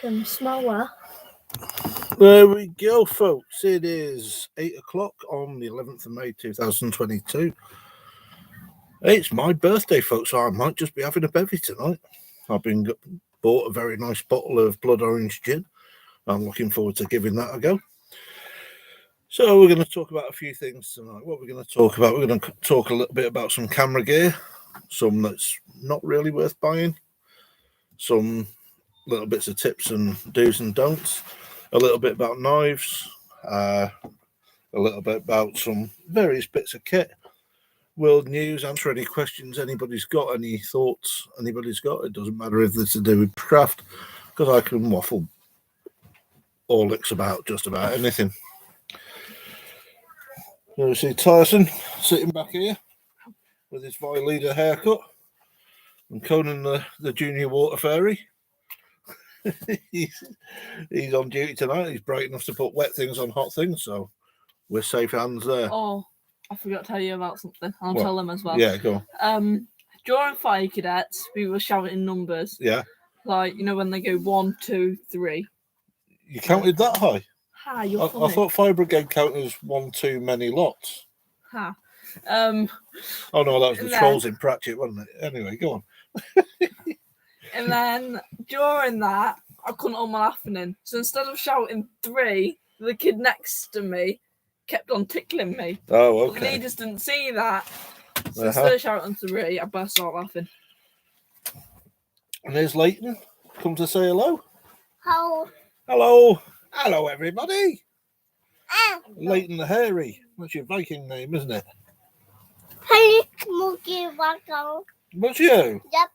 can smell her. There we go, folks. It is 8 o'clock on the 11th of May 2022. It's my birthday, folks, so I might just be having a bevy tonight. I've bought a very nice bottle of blood orange gin. I'm looking forward to giving that a go. So we're going to talk about a few things tonight. What we're going to talk about, we're going to talk a little bit about some camera gear, some that's not really worth buying, some little bits of tips and do's and don'ts, a little bit about knives, a little bit about some various bits of kit, world news, answer any questions anybody's got, any thoughts anybody's got. It doesn't matter if it's to do with craft, because I can waffle all licks about just about anything. You see Tyson sitting back here with his Vi Leader haircut, and Conan the junior water fairy. he's on duty tonight. He's bright enough to put wet things on hot things, so we're safe hands there. Oh, I forgot to tell you about something. I'll What? tell them as well. Yeah, go on. During fire cadets, we were shouting numbers. Yeah. Like, you know, when they go 1, 2, 3. You counted that high? Ha, you're I funny. thought fire brigade counted as one too many lots. Ha. Oh no, that was the and then- trolls in Pratchett, wasn't it? Anyway, go on. And then during that, I couldn't hold my laughing in. So instead of shouting 3, the kid next to me kept on tickling me. Oh, But they okay. just didn't see that. So instead of shouting 3, I burst out laughing. And there's Leighton. Come to say hello. How? Hello. Hello, everybody. Leighton the Hairy. That's your Viking name, isn't it? Hey, Mookie Waggle. What's you? Yep.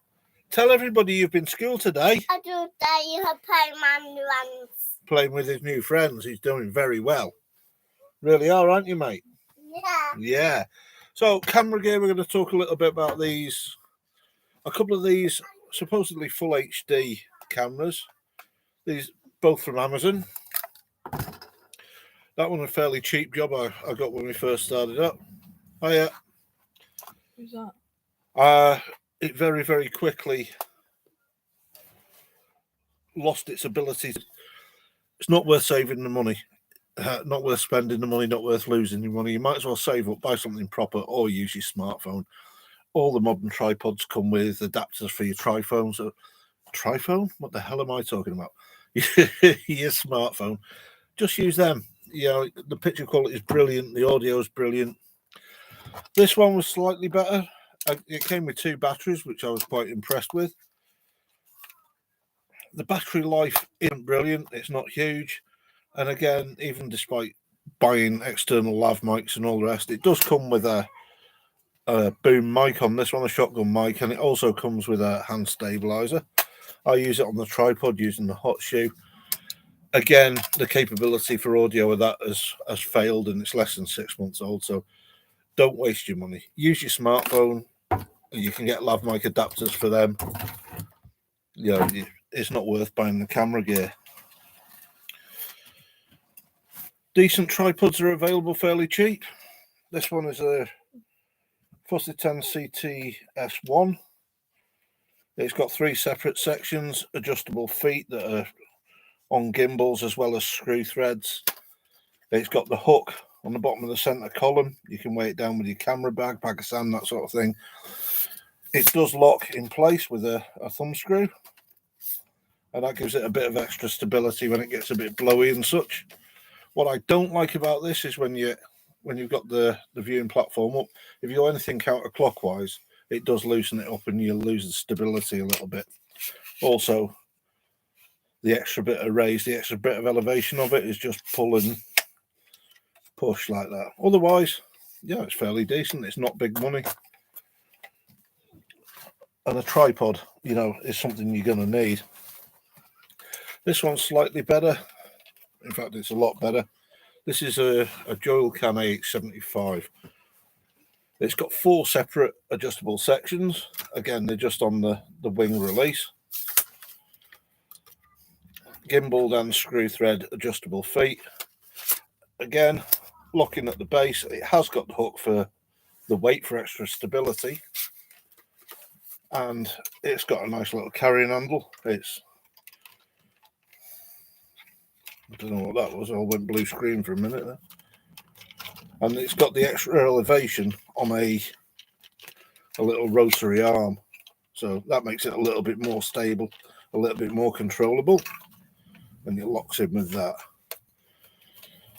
Tell everybody you've been to school today. I do that. You have played my runs. Playing with his new friends. He's doing very well. Really are, aren't you, mate? Yeah. Yeah. So, camera gear, we're going to talk a little bit about these. A couple of these supposedly full HD cameras. These both from Amazon. That one a fairly cheap job I got when we first started up. Oh yeah. Who's that? It very, very quickly lost its ability. It's not worth saving the money. Not worth spending the money, not worth losing your money. You might as well save up, buy something proper, or use your smartphone. All the modern tripods come with adapters for your triphone. So, triphone? What the hell am I talking about? Your smartphone. Just use them. You know, the picture quality is brilliant. The audio is brilliant. This one was slightly better. It came with 2 batteries, which I was quite impressed with. The battery life isn't brilliant. It's not huge. And again, even despite buying external lav mics and all the rest, it does come with a boom mic on this one, a shotgun mic, and it also comes with a hand stabilizer. I use it on the tripod using the hot shoe. Again, the capability for audio of that has failed, and it's less than 6 months old, so don't waste your money. Use your smartphone. You can get lav mic adapters for them. You know, it's not worth buying the camera gear. Decent tripods are available fairly cheap. This one is a Fussy 10 CT-S1. It's got 3 separate sections, adjustable feet that are on gimbals as well as screw threads. It's got the hook on the bottom of the center column. You can weigh it down with your camera bag of sand, that sort of thing. It does lock in place with a thumb screw, and that gives it a bit of extra stability when it gets a bit blowy and such. What I don't like about this is when you've got the viewing platform up, if you go anything counterclockwise, it does loosen it up and you lose the stability a little bit. Also, the extra bit of raise, the extra bit of elevation of it is just pull and push like that. Otherwise, yeah, it's fairly decent. It's not big money. And a tripod, you know, is something you're going to need. This one's slightly better. In fact, it's a lot better. This is a Joyelcan AH75. It's got 4 separate adjustable sections. Again, they're just on the wing release. Gimbaled and screw thread adjustable feet. Again, locking at the base. It has got the hook for the weight for extra stability. And it's got a nice little carrying handle. It's I don't know what that was. I went blue screen for a minute there. And it's got the extra elevation on a little rotary arm. So that makes it a little bit more stable, a little bit more controllable. And it locks in with that.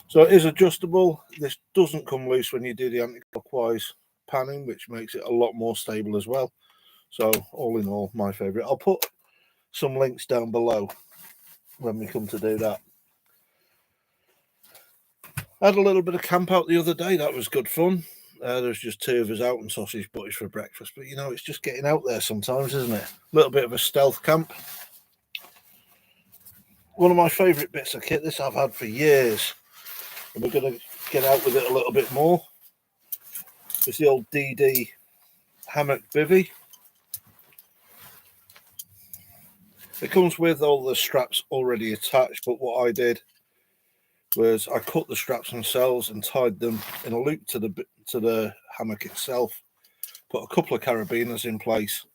So it is adjustable. This doesn't come loose when you do the anti-clockwise panning, which makes it a lot more stable as well. So all in all, my favourite. I'll put some links down below when we come to do that. I had a little bit of camp out the other day. That was good fun. There was just 2 of us out and sausage butties for breakfast. But, you know, it's just getting out there sometimes, isn't it? A little bit of a stealth camp. One of my favourite bits of kit, this I've had for years. And we're going to get out with it a little bit more. It's the old DD hammock bivvy. It comes with all the straps already attached, but what I did was I cut the straps themselves and tied them in a loop to the hammock itself, put a couple of carabiners in place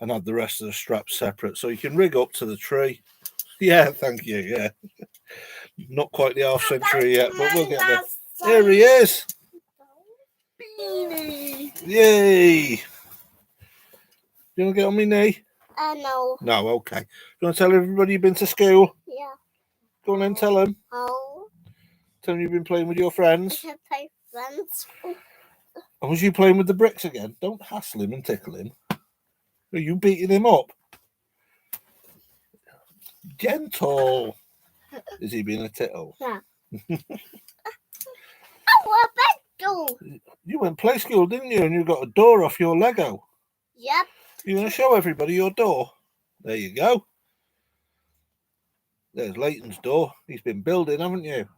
and had the rest of the straps separate, so you can rig up to the tree. Yeah, thank you. Yeah, not quite the half century yet, but we'll get there. Here he is. Beanie. Yay. You want to get on my knee? No. No, okay. You want to tell everybody you've been to school? Yeah. Go on and tell them. Oh. Tell them you've been playing with your friends. To play friends. And was you playing with the bricks again? Don't hassle him and tickle him. Are you beating him up? Gentle. Is he being a tittle? Yeah. Oh, a bedroom. You went play school, didn't you? And you got a door off your Lego. Yep. You want to show everybody your door? There you go. There's Leighton's door. He's been building, haven't you?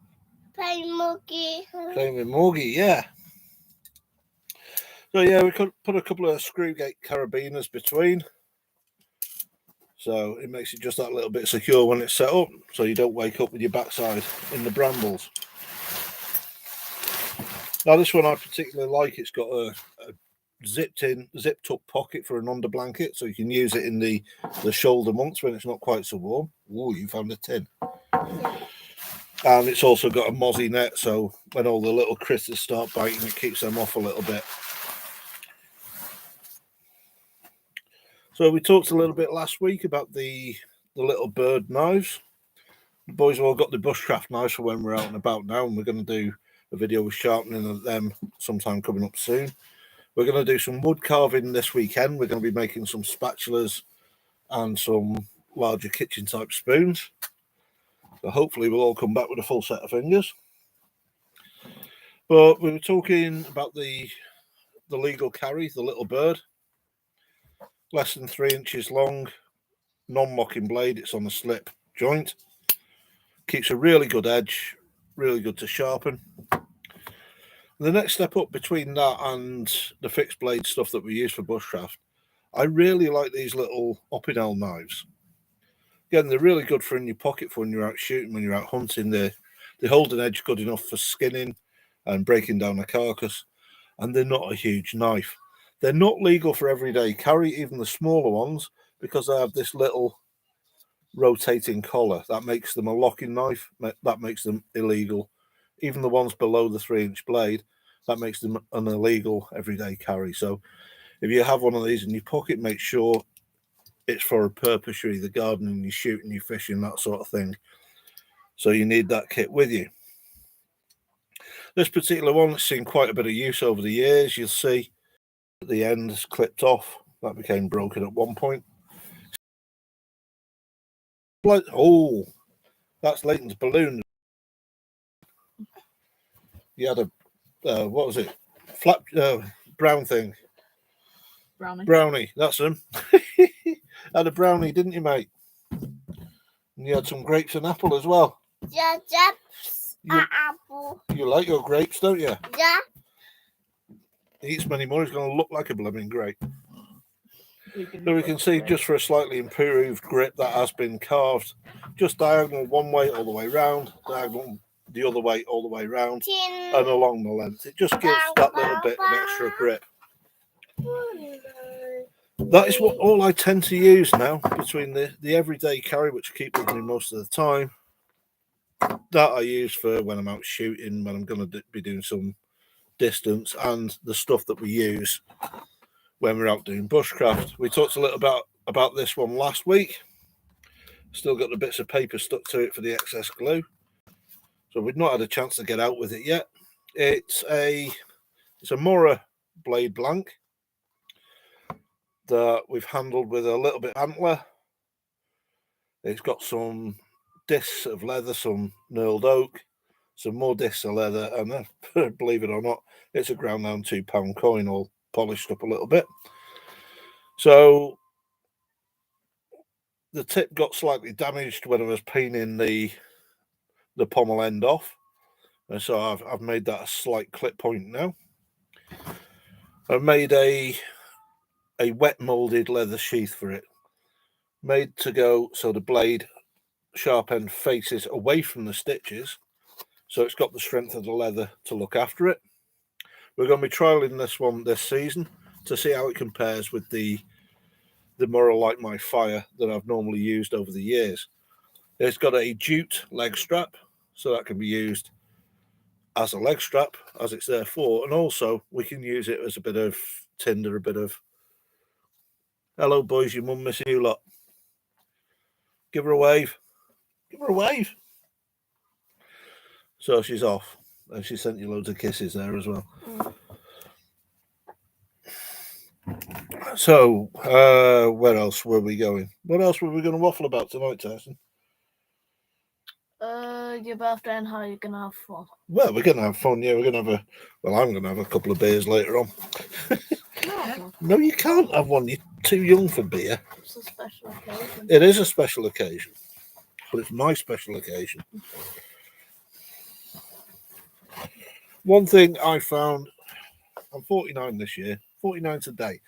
Play Moogie. Playing with Morgie, yeah. So yeah, we could put a couple of screw gate carabiners between. So it makes it just that little bit secure when it's set up, so you don't wake up with your backside in the brambles. Now this one I particularly like. It's got a zipped up pocket for an under blanket, so you can use it in the shoulder months when it's not quite so warm. Oh, you found a tin. And it's also got a mozzie net, so when all the little critters start biting, it keeps them off a little bit. So we talked a little bit last week about the little bird knives. The boys have all got the bushcraft knives for when we're out and about now, and we're going to do a video with sharpening of them sometime coming up soon. We're going to do some wood carving this weekend. We're going to be making some spatulas and some larger kitchen type spoons. So hopefully we'll all come back with a full set of fingers. But we were talking about the legal carry, the little bird. Less than 3 inches long, non-mocking blade. It's on a slip joint. Keeps a really good edge, really good to sharpen. The next step up between that and the fixed blade stuff that we use for bushcraft, I really like these little Opinel knives. Again, they're really good for in your pocket for when you're out shooting, when you're out hunting. They hold an edge good enough for skinning and breaking down a carcass, and they're not a huge knife. They're not legal for everyday carry, even the smaller ones, because they have this little rotating collar. That makes them a locking knife. That makes them illegal. Even the ones below the 3-inch blade, that makes them an illegal everyday carry. So if you have one of these in your pocket, make sure it's for a purpose. You're either gardening, you're shooting, you're fishing, that sort of thing. So you need that kit with you. This particular one has seen quite a bit of use over the years. You'll see at the end is clipped off. That became broken at one point. Oh, that's Leighton's balloon. He had a what was it? Flap brown thing. Brownie. That's him. Had a brownie, didn't you, mate? And you had some grapes and apple as well. Yeah, grapes and apple. You like your grapes, don't you? Yeah. He eats many more. He's going to look like a blooming grape. So we can see just for a slightly improved grip that has been carved just diagonal one way all the way round, diagonal the other way all the way round, and along the length. It just gives that little bit of extra grip. That is what all I tend to use now between the everyday carry, which I keep with me most of the time, that I use for when I'm out shooting, when I'm going to be doing some distance, and the stuff that we use when we're out doing bushcraft. We talked a little about this one last week. Still got the bits of paper stuck to it for the excess glue, so we've not had a chance to get out with it yet. It's a Mora blade blank that we've handled with a little bit of antler. It's got some discs of leather, some knurled oak, some more discs of leather, and then, believe it or not, it's a ground down £2 coin, all polished up a little bit. So the tip got slightly damaged when I was painting the pommel end off, and so I've made that a slight clip point now. I've made a wet molded leather sheath for it, made to go so the blade sharp end faces away from the stitches, so it's got the strength of the leather to look after it. We're going to be trialing this one this season to see how it compares with the Mora Light My Fire that I've normally used over the years. It's got a jute leg strap, so that can be used as a leg strap, as it's there for, and also we can use it as a bit of tinder, a bit of hello boys, your mum missing you lot. Give her a wave. Give her a wave. So she's off, and she sent you loads of kisses there as well. So, where else were we going? What else were we going to waffle about tonight, Tyson? Your birthday and how you're going to have fun. Well, we're going to have fun, yeah. We're going to have I'm going to have a couple of beers later on. No, you can't have one. You're too young for beer. It's a special occasion. It is a special occasion, but it's my special occasion. One thing I found, I'm 49 this year, 49 today,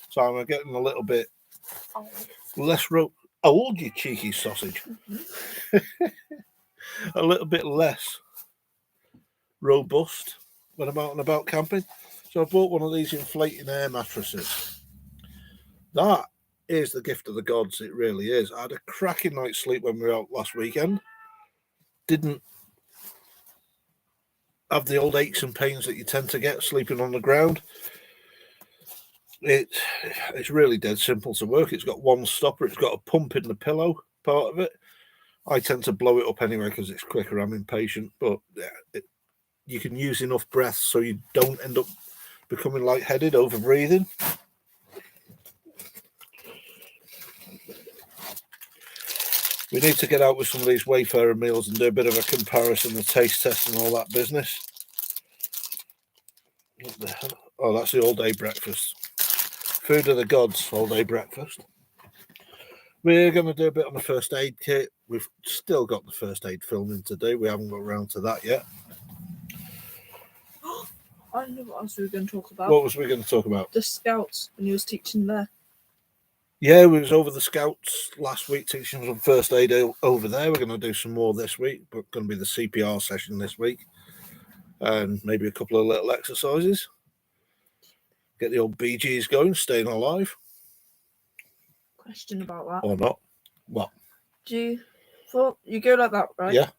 so I'm getting a little bit less old, you cheeky sausage. A little bit less robust when I'm out and about camping. So I bought one of these inflating air mattresses. That is the gift of the gods, it really is. I had a cracking night's sleep when we were out last weekend. Didn't have the old aches and pains that you tend to get sleeping on the ground. It's really dead simple to work. It's got one stopper. It's got a pump in the pillow part of it. I tend to blow it up anyway because it's quicker. I'm impatient, but yeah, you can use enough breath so you don't end up becoming lightheaded, over breathing. We need to get out with some of these Wayfarer meals and do a bit of a comparison, the taste test and all that business. What the hell? Oh, that's the all-day breakfast. Food of the gods, all-day breakfast. We're going to do a bit on the first aid kit. We've still got the first aid filming to do. We haven't got around to that yet. I know what else we were going to talk about. What was we going to talk about? The scouts, when you was teaching there. Yeah, we was over the scouts last week teaching some first aid over there. We're going to do some more this week, but going to be the CPR session this week. And maybe a couple of little exercises. Get the old BGs going, staying alive. Question about that. Or not. What? You go like that, right? Yeah.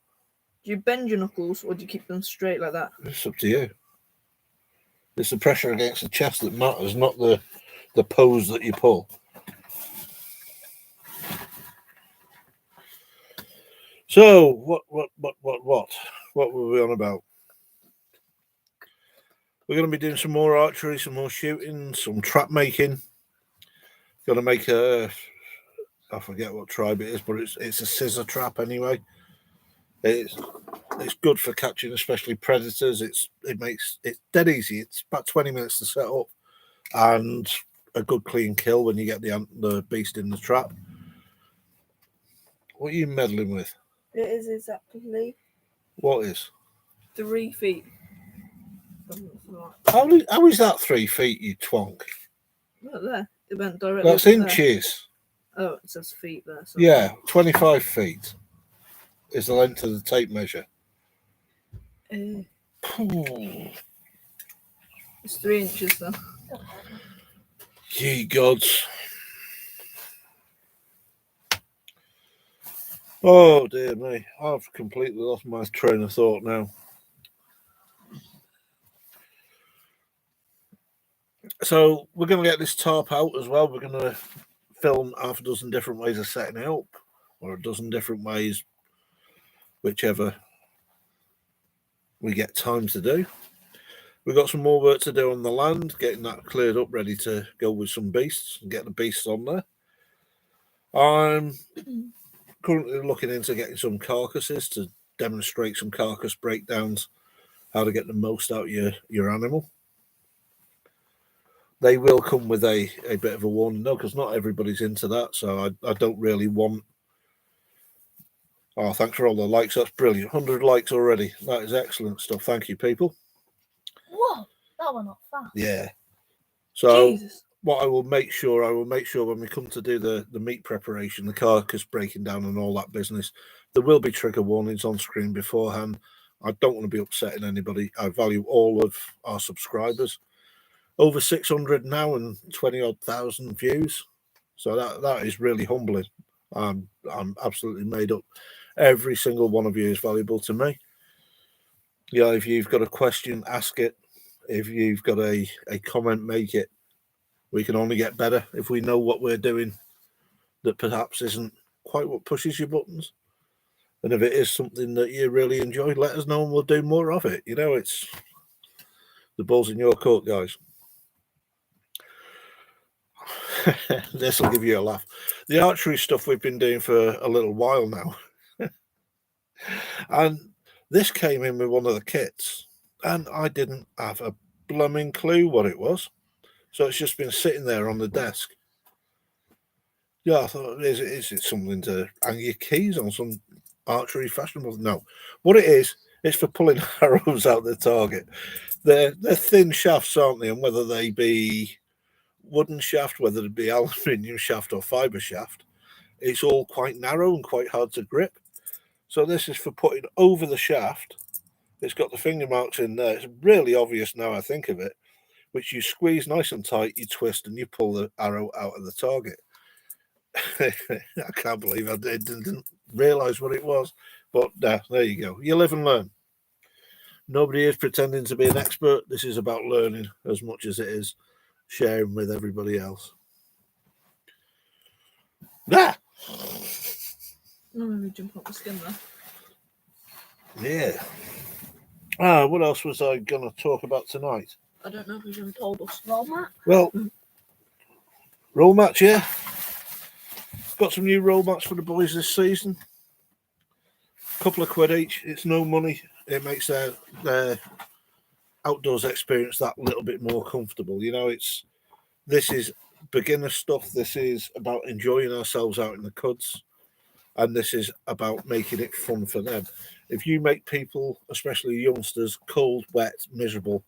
Do you bend your knuckles or do you keep them straight like that? It's up to you. It's the pressure against the chest that matters, not the pose that you pull. So, what were we on about? We're going to be doing some more archery, some more shooting, some trap making. Going to make I forget what tribe it is, but it's a scissor trap anyway. It's good for catching, especially predators. It's dead easy. It's about 20 minutes to set up, and a good clean kill when you get the beast in the trap. What are you meddling with? It is exactly What is? 3 feet. How is that 3 feet, you twonk? Look there. It went directly. That's inches. There. Oh, it says feet there. So. Yeah, 25 feet is the length of the tape measure. It's 3 inches though. Ye gods. Oh dear me, I've completely lost my train of thought now. So we're going to get this tarp out as well. We're going to film half a dozen different ways of setting it up, or a dozen different ways, whichever we get time to do. We've got some more work to do on the land, getting that cleared up, ready to go with some beasts and get the beasts on there. I'm currently looking into getting some carcasses to demonstrate some carcass breakdowns, how to get the most out of your animal. They will come with a bit of a warning, though, because not everybody's into that. So I don't really want. Oh, thanks for all the likes. That's brilliant. 100 likes already. That is excellent stuff. Thank you, people. Whoa, that went up fast. Yeah. So Jesus. what I will make sure when we come to do the meat preparation, the carcass breaking down and all that business, there will be trigger warnings on screen beforehand. I don't want to be upsetting anybody. I value all of our subscribers. Over 600 now and 20 odd thousand views. So that is really humbling. I'm absolutely made up. Every single one of you is valuable to me. Yeah, if you've got a question, ask it. If you've got a comment, make it. We can only get better if we know what we're doing that perhaps isn't quite what pushes your buttons. And if it is something that you really enjoy, let us know and we'll do more of it. You know, it's the ball's in your court, guys. This will give you a laugh. The archery stuff we've been doing for a little while now. And this came in with one of the kits, and I didn't have a blooming clue what it was. So it's just been sitting there on the desk. Yeah, I thought, is it something to hang your keys on, some archery fashionable? No. What it is, it's for pulling arrows out the target. They're thin shafts, aren't they? And whether they be wooden shaft, whether it be aluminium shaft or fibre shaft, it's all quite narrow and quite hard to grip. So this is for putting over the shaft. It's got the finger marks in there. It's really obvious now I think of it, which you squeeze nice and tight, you twist, and you pull the arrow out of the target. I can't believe I didn't realise what it was. But there you go. You live and learn. Nobody is pretending to be an expert. This is about learning as much as it is sharing with everybody else. Ah! No, maybe jump up the skin there. Yeah. What else was I going to talk about tonight? I don't know if you've told us. Roll mat? Well, roll mats, yeah. Got some new roll mats for the boys this season. A couple of quid each. It's no money. It makes their outdoors experience that little bit more comfortable. You know, this is beginner stuff. This is about enjoying ourselves out in the cuds, and this is about making it fun for them. If you make people, especially youngsters, cold, wet, miserable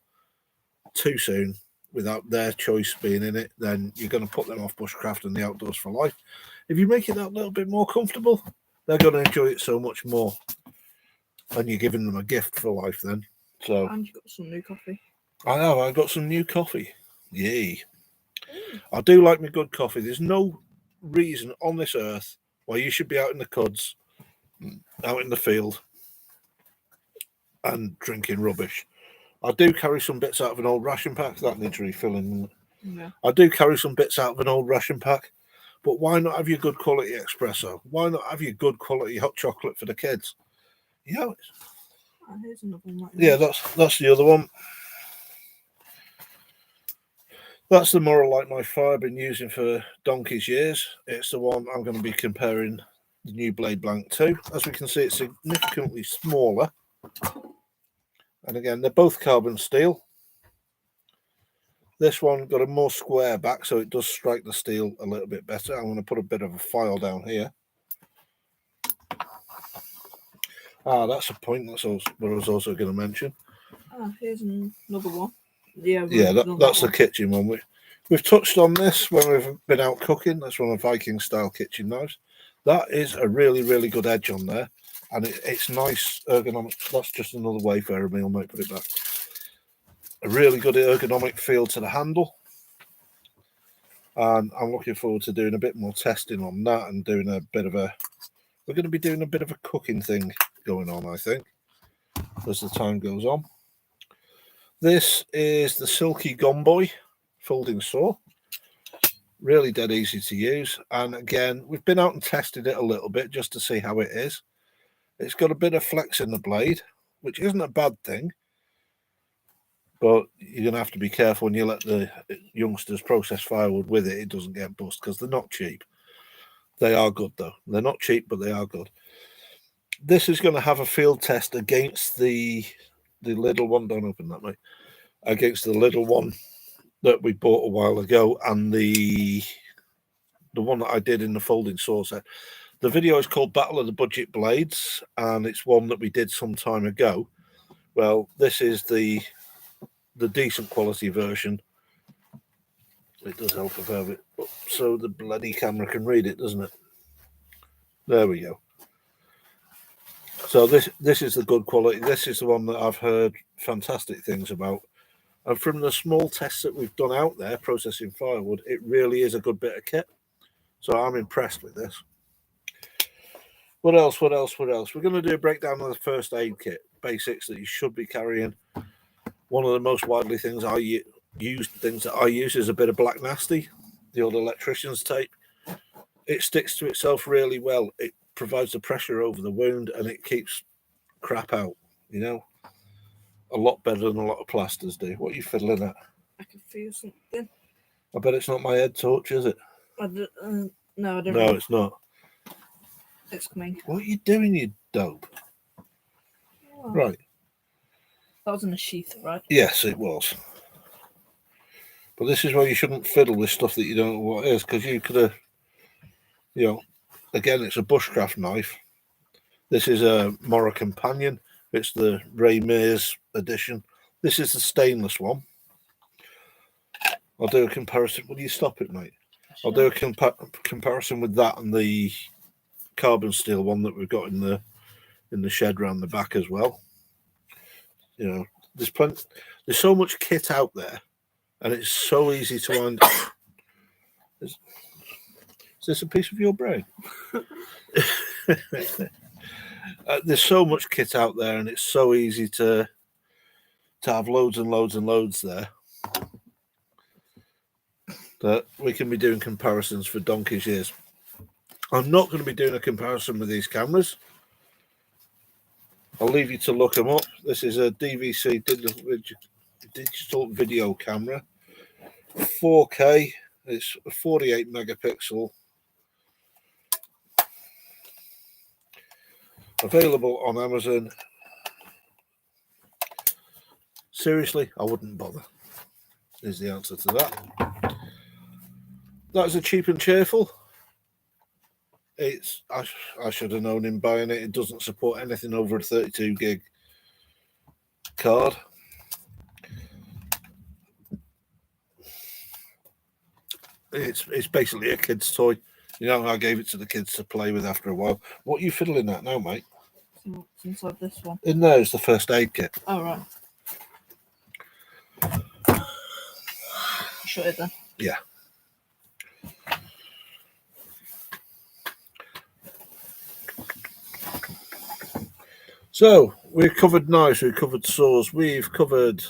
too soon without their choice being in it, then you're going to put them off bushcraft and the outdoors for life. If you make it that little bit more comfortable, they're going to enjoy it so much more, and you're giving them a gift for life then. So, And you got some new coffee. I got some new coffee. Yay. I do like my good coffee. There's no reason on this earth why you should be out in the cuds, out in the field, and drinking rubbish. I do carry some bits out of an old ration pack. That needs refilling. Yeah. I do carry some bits out of an old ration pack. But why not have your good quality espresso? Why not have your good quality hot chocolate for the kids? You know, Here's another one. yeah, that's the other one. That's the Morolite My Fire I've been using for donkey's years. It's the one I'm going to be comparing the new Blade Blank to. As we can see, it's significantly smaller. And again, they're both carbon steel. This one got a more square back, so it does strike the steel a little bit better. I'm going to put a bit of a file down here. That's a point. That's what I was also going to mention. Here's another one. Yeah, that's the kitchen one. We've touched on this when we've been out cooking. That's one of Viking style kitchen knives. That is a really, really good edge on there, and it's nice ergonomic. That's just another Wayfarer meal, mate. Put it back. A really good ergonomic feel to the handle, and I'm looking forward to doing a bit more testing on that and doing a bit of a we're going to be doing a bit of a cooking thing going on, I think, as the time goes on. This is the Silky Gomboy folding saw. Really dead easy to use. And again, we've been out and tested it a little bit just to see how it is. It's got a bit of flex in the blade, which isn't a bad thing. But you're going to have to be careful when you let the youngsters process firewood with it. It doesn't get bust because they're not cheap. They are good, though. They're not cheap, but they are good. This is going to have a field test against the little one. Don't open that, mate. Against the little one that we bought a while ago, and the one that I did in the folding saw set. The video is called Battle of the Budget Blades, and it's one that we did some time ago. Well, this is the decent quality version. It does help a fair bit, but so the bloody camera can read it, doesn't it? There we go. So this is the good quality. This is the one that I've heard fantastic things about. And from the small tests that we've done out there processing firewood, it really is a good bit of kit. So I'm impressed with this. What else? We're going to do a breakdown of the first aid kit. Basics that you should be carrying. One of the most widely things that I use is a bit of Black Nasty, the old electrician's tape. It sticks to itself really well. It provides the pressure over the wound and it keeps crap out, you know. A lot better than a lot of plasters do. What are you fiddling at? I can feel something. I bet it's not my head torch, is it? No, I don't No, know. it's not. It's coming. What are you doing, you dope? Oh, Right. that was in a sheath, right? Yes, it was. But this is why you shouldn't fiddle with stuff that you don't know what it is, because you could have, you know, again, it's a bushcraft knife. This is a Mora Companion. It's the Ray Mears edition. This is the stainless one. I'll do a comparison. Will you stop it, mate? I'll do a comparison with that and the carbon steel one that we've got in the shed around the back as well. You know, there's so much kit out there, and it's so easy to find. Is this a piece of your brain? There's so much kit out there, and it's so easy to have loads and loads and loads there that we can be doing comparisons for donkey's years. I'm not going to be doing a comparison with these cameras. I'll leave you to look them up. This is a DVC digital video camera, 4K. It's a 48 megapixel. Available on Amazon. Seriously, I wouldn't bother, is the answer to that. That's a cheap and cheerful. I should have known in buying it. It doesn't support anything over a 32 gig card. It's basically a kid's toy. You know, I gave it to the kids to play with after a while. What are you fiddling at now, mate? It's inside this one. In there is the first aid kit. Oh, right. Shut it then. Yeah. So, we've covered knives, we've covered saws, we've covered...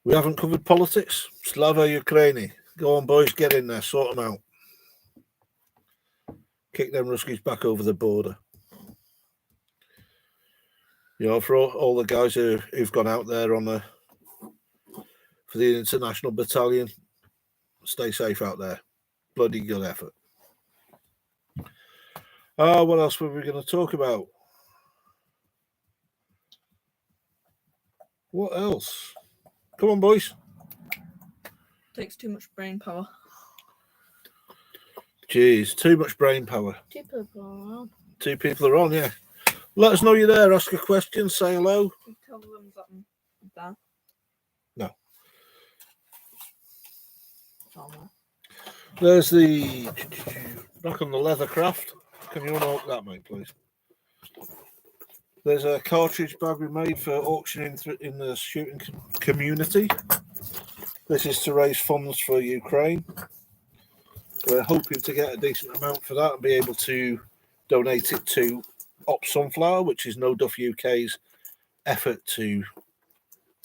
We haven't covered politics. Slava Ukraini. Go on, boys, get in there, sort them out. Kick them Ruskies back over the border. You know, for all the guys who've gone out there for the international battalion, stay safe out there. Bloody good effort. What else were we going to talk about? What else? Come on, boys. Takes too much brain power. Jeez, too much brain power. 2 people are on. 2 people are on, yeah. Let us know you're there. Ask a question. Say hello. You tell them that I'm there. No. Oh, no. There's the back on the Leathercraft. Can you unhook that, mate, please? There's a cartridge bag we made for auctioning in the shooting community. This is to raise funds for Ukraine. we're hoping to get a decent amount for that and be able to donate it to Op Sunflower, which is No Duff UK's effort to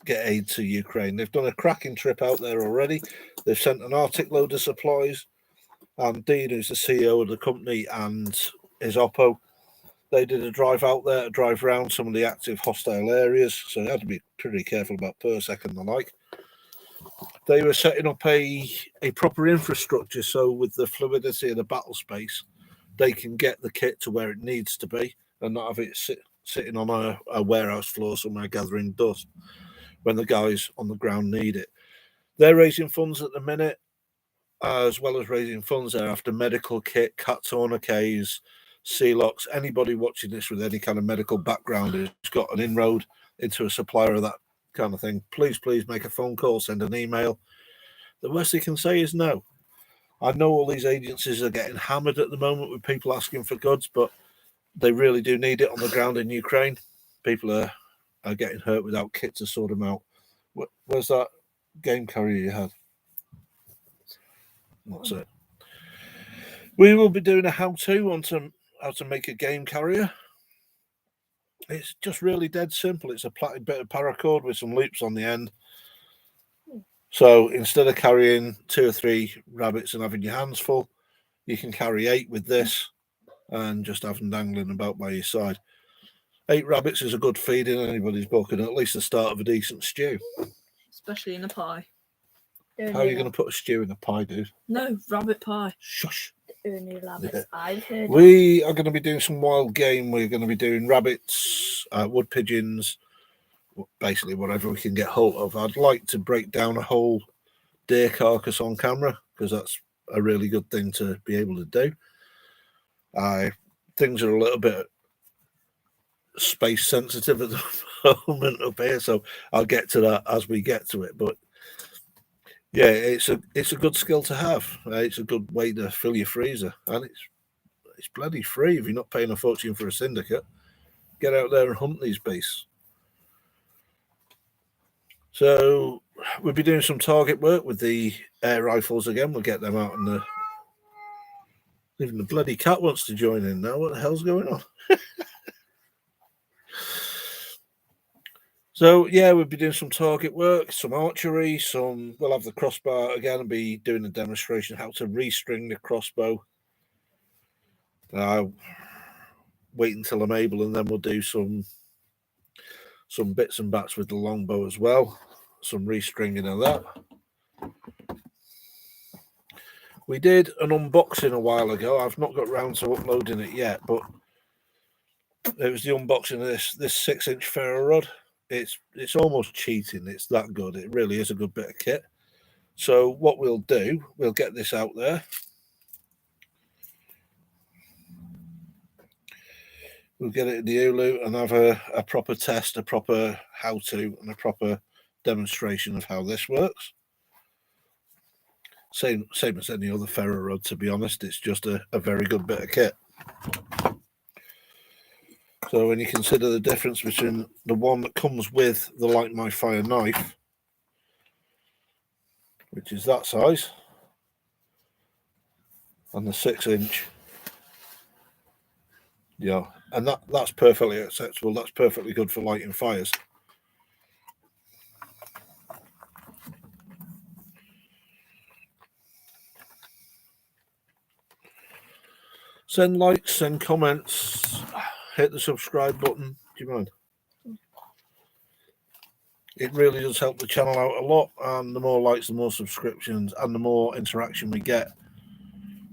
get aid to Ukraine. They've done a cracking trip out there already. They've sent an Arctic load of supplies, and Dean, who's the CEO of the company, and his Oppo, they did a drive out there to drive around some of the active hostile areas, so they had to be pretty careful about PERSEC and the like. They were setting up a proper infrastructure, so with the fluidity of the battle space, they can get the kit to where it needs to be and not have it sitting on a warehouse floor somewhere gathering dust when the guys on the ground need it. They're raising funds at the minute, as well as raising funds there after medical kit, cat tourniquets, Celox. Anybody watching this with any kind of medical background who's got an inroad into a supplier of that kind of thing, please make a phone call, send an email. The worst they can say is no. I know all these agencies are getting hammered at the moment with people asking for goods, but they really do need it on the ground in Ukraine. People are getting hurt without kit to sort them out. Where's that game carrier you had? That's it. We will be doing a how-to on how to make a game carrier. It's just really dead simple. It's a plaited bit of paracord with some loops on the end. So instead of carrying 2 or 3 rabbits and having your hands full, you can carry 8 with this and just have them dangling about by your side. 8 rabbits is a good feed in anybody's book and at least the start of a decent stew. Especially in a pie. How are you going to put a stew in a pie, dude? No, rabbit pie. Shush. Only rabbits I've heard. We are going to be doing some wild game. We're going to be doing rabbits, wood pigeons, basically whatever we can get hold of. I'd like to break down a whole deer carcass on camera because that's a really good thing to be able to do. Things are a little bit space sensitive at the moment up here, so I'll get to that as we get to it. But yeah, it's a good skill to have. It's a good way to fill your freezer, and it's bloody free if you're not paying a fortune for a syndicate. Get out there and hunt these beasts. So we'll be doing some target work with the air rifles again. We'll get them out in the. Even the bloody cat wants to join in now. What the hell's going on? So yeah, we'll be doing some target work, some archery, we'll have the crossbar again and be doing a demonstration how to restring the crossbow. Wait until I'm able and then we'll do some bits and bats with the longbow as well. Some restringing of that. We did an unboxing a while ago. I've not got round to uploading it yet, but it was the unboxing of this 6-inch ferro rod. It's almost cheating. It's that good. It really is a good bit of kit. So what we'll do, we'll get this out there. We'll get it in the Ulu and have a proper test, a proper how-to, and a proper demonstration of how this works. Same as any other ferro rod, to be honest. It's just a very good bit of kit. So when you consider the difference between the one that comes with the Light My Fire knife, which is that size, and the 6-inch, yeah, and that's perfectly acceptable. That's perfectly good for lighting fires. Send likes, send comments, hit the subscribe button. Do you mind? It really does help the channel out a lot, and the more likes, the more subscriptions, and the more interaction we get,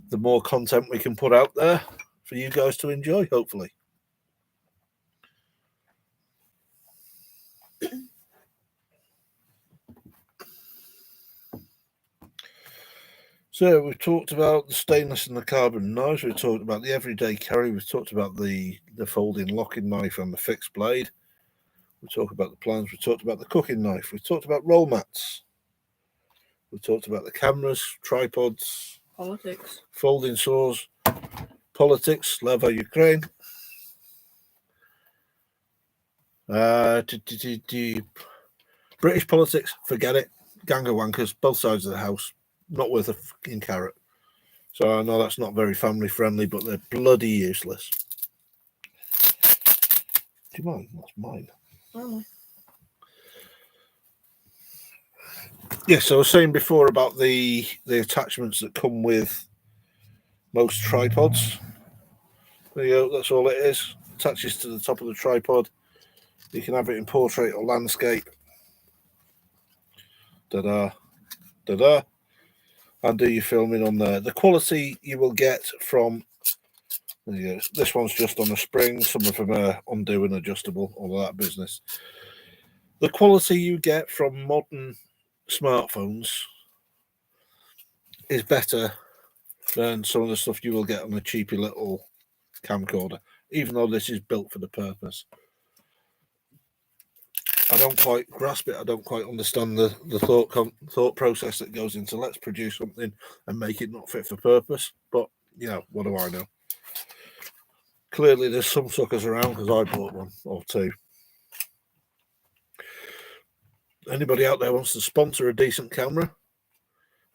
the more content we can put out there for you guys to enjoy, hopefully. So we've talked about the stainless and the carbon knives. We've talked about the everyday carry. We've talked about the folding locking knife and the fixed blade. We talked about the plans. We talked about the cooking knife. We talked about roll mats. We talked about the cameras, tripods, Politics, folding saws, politics, Slava Ukraine. British politics, forget it. Gang of wankers, both sides of the house. Not worth a fucking carrot. So I know that's not very family friendly, but they're bloody useless. Do you mind? That's mine. Oh, Yes, I was saying before about the attachments that come with most tripods. There you go, that's all it is. Attaches to the top of the tripod. You can have it in portrait or landscape. Da-da, da-da. And do your filming on there. The quality you will get from, there you go, this one's just on a spring. Some of them are undo and adjustable, all of that business. The quality you get from modern smartphones is better than some of the stuff you will get on a cheapy little camcorder, even though this is built for the purpose. I don't quite grasp it. I don't quite understand the thought process that goes into let's produce something and make it not fit for purpose. But, you know, what do I know? Clearly, there's some suckers around because I bought one or two. Anybody out there wants to sponsor a decent camera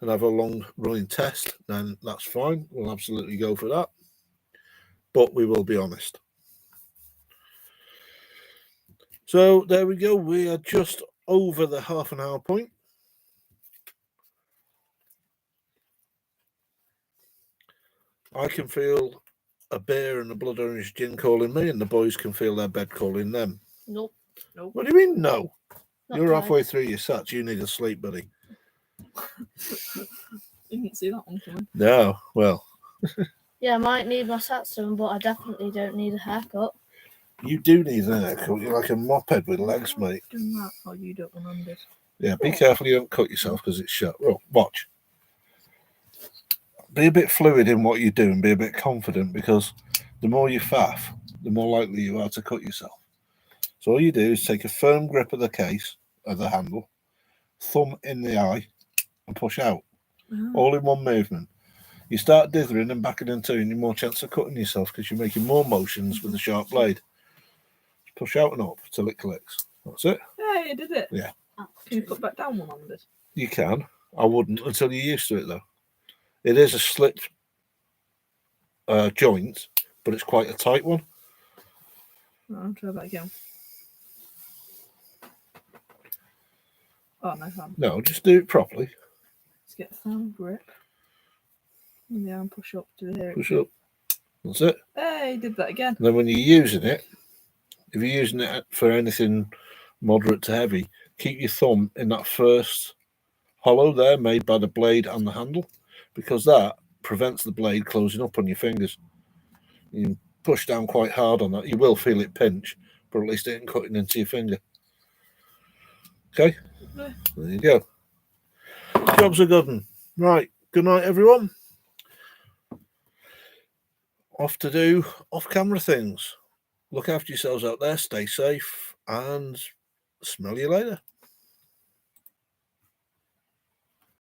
and have a long running test, then that's fine. We'll absolutely go for that. But we will be honest. So there we go. We are just over the half-an-hour point. I can feel a beer and a blood orange gin calling me, and the boys can feel their bed calling them. Nope. What do you mean, no? Not You're tired. halfway through your sats. You need a sleep, buddy. didn't see that one coming. No, well, Yeah, I might need my sats done, but I definitely don't need a haircut. you do need an haircut. You're like a moped with legs, mate. Doing that, or you don't want it. Yeah, be careful you don't cut yourself because it's shut. Well, watch. Be a bit fluid in what you do and be a bit confident, because the more you faff, the more likely you are to cut yourself. So all you do is take a firm grip of the case, of the handle, thumb in the eye, and push out. All in one movement. You start dithering and backing into, and you're more chance of cutting yourself because you're making more motions with the sharp blade. Push out and up till it clicks. That's it. Yeah, you did it. Yeah. Can you put back down 100? You can. I wouldn't until you're used to it, though. It is a slip joint, but it's quite a tight one. I'll try that again. Oh, no, No, just do it properly. let's get a firm grip. And the arm push up to here. Push up. That's it. Hey, did that again. And then when you're using it, if you're using it for anything moderate to heavy, keep your thumb in that first hollow there made by the blade and the handle, because that prevents the blade closing up on your fingers. You can push down quite hard on that. You will feel it pinch, but at least it ain't cutting into your finger. Okay? Yeah. There you go. Job's a good one. Right. Good night, everyone. Off to do off-camera things. Look after yourselves out there. Stay safe and smell you later.